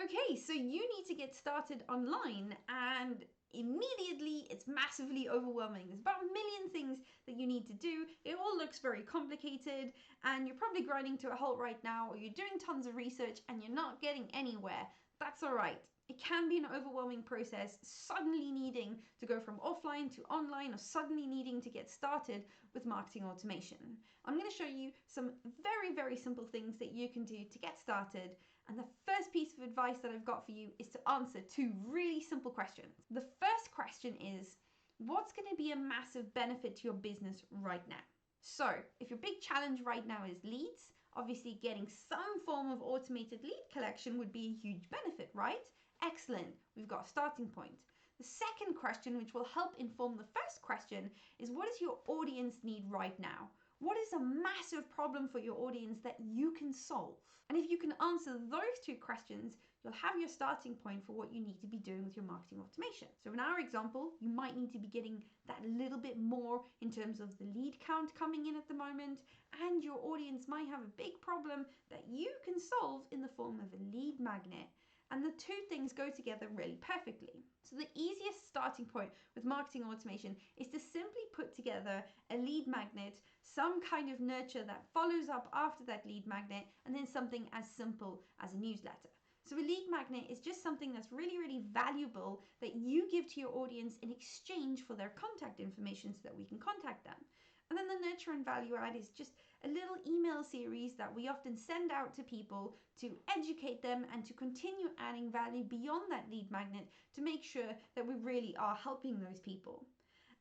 Okay, so you need to get started online, and immediately it's massively overwhelming. There's about a million things that you need to do. It all looks very complicated, and you're probably grinding to a halt right now, or you're doing tons of research and you're not getting anywhere. That's all right. It can be an overwhelming process, suddenly needing to go from offline to online, or suddenly needing to get started with marketing automation. I'm going to show you some very, very simple things that you can do to get started. And the first piece of advice that I've got for you is to answer two really simple questions. The first question is, what's going to be a massive benefit to your business right now? So if your big challenge right now is leads, obviously getting some form of automated lead collection would be a huge benefit, right? Excellent, we've got a starting point. The second question, which will help inform the first question, is what does your audience need right now? What is a massive problem for your audience that you can solve? And if you can answer those two questions, you'll have your starting point for what you need to be doing with your marketing automation. So in our example, you might need to be getting that little bit more in terms of the lead count coming in at the moment, and your audience might have a big problem that you can solve in the form of a lead magnet. And the two things go together really perfectly. So the easiest starting point with marketing automation is to simply put together a lead magnet, some kind of nurture that follows up after that lead magnet, and then something as simple as a newsletter. So a lead magnet is just something that's really, really valuable that you give to your audience in exchange for their contact information so that we can contact them. And then the nurture and value add is just a little email series that we often send out to people to educate them and to continue adding value beyond that lead magnet to make sure that we really are helping those people.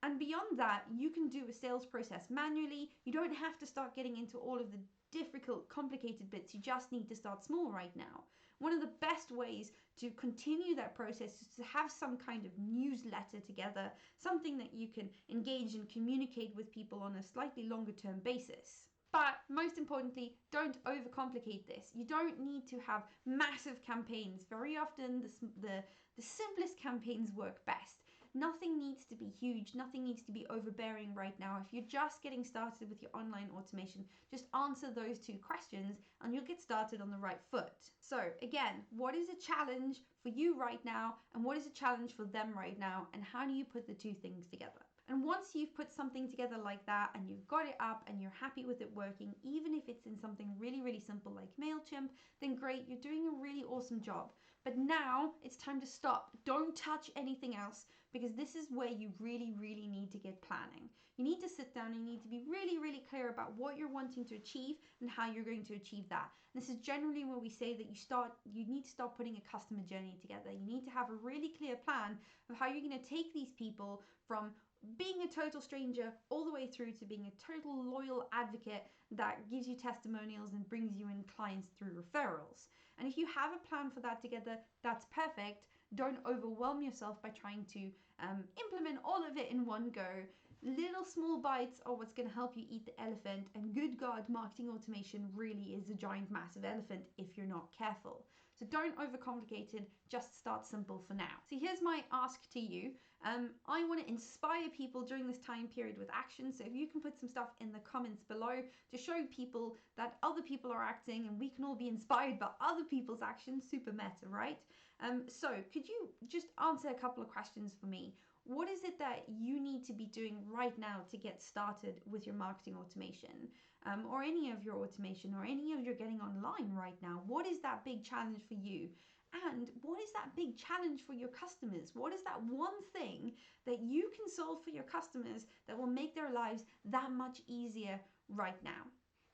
And beyond that, you can do a sales process manually. You don't have to start getting into all of the difficult, complicated bits. You just need to start small right now. One of the best ways to continue that process is to have some kind of newsletter together, something that you can engage and communicate with people on a slightly longer term basis. But most importantly, don't overcomplicate this. You don't need to have massive campaigns. Very often the simplest campaigns work best. Nothing needs to be huge, nothing needs to be overbearing right now. If you're just getting started with your online automation, just answer those two questions and you'll get started on the right foot. So again, what is a challenge for you right now, and what is a challenge for them right now, and how do you put the two things together? And once you've put something together like that and you've got it up and you're happy with it working, even if it's in something really, really simple like MailChimp, then great, you're doing a really awesome job. But now it's time to stop. Don't touch anything else, because this is where you really, really need to get planning. You need to sit down and you need to be really, really clear about what you're wanting to achieve and how you're going to achieve that. And this is generally where we say that you need to start putting a customer journey together. You need to have a really clear plan of how you're going to take these people from being a total stranger all the way through to being a total loyal advocate that gives you testimonials and brings you in clients through referrals. And if you have a plan for that together, that's perfect. Don't overwhelm yourself by trying to implement all of it in one go. Little small bites are what's going to help you eat the elephant, and good God, marketing automation really is a giant massive elephant if you're not careful. So don't overcomplicate it, just start simple for now. So here's my ask to you. I want to inspire people during this time period with action, so if you can put some stuff in the comments below to show people that other people are acting and we can all be inspired by other people's actions, super meta, right? So could you just answer a couple of questions for me? What is it that you need to be doing right now to get started with your marketing automation, or any of your automation, or any of your getting online right now? What is that big challenge for you? And what is that big challenge for your customers? What is that one thing that you can solve for your customers that will make their lives that much easier right now?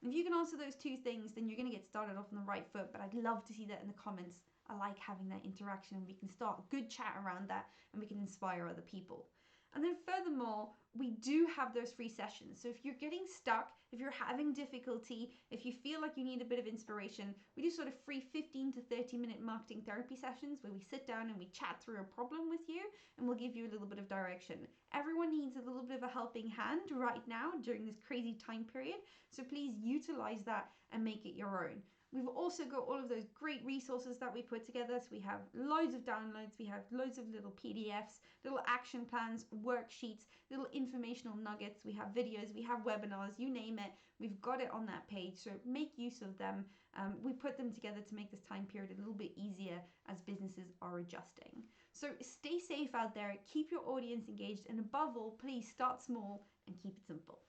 If you can answer those two things, then you're going to get started off on the right foot, but I'd love to see that in the comments. I like having that interaction, and we can start good chat around that and we can inspire other people. And then furthermore, we do have those free sessions. So if you're getting stuck, if you're having difficulty, if you feel like you need a bit of inspiration, we do sort of free 15 to 30 minute marketing therapy sessions where we sit down and we chat through a problem with you, and we'll give you a little bit of direction. Everyone needs a little bit of a helping hand right now during this crazy time period. So please utilize that and make it your own. We've also got all of those great resources that we put together. So we have loads of downloads, we have loads of little PDFs, little action plans, worksheets, little informational nuggets. We have videos, we have webinars, you name it. We've got it on that page. So make use of them. We put them together to make this time period a little bit easier as businesses are adjusting. So stay safe out there, keep your audience engaged, and above all, please start small and keep it simple.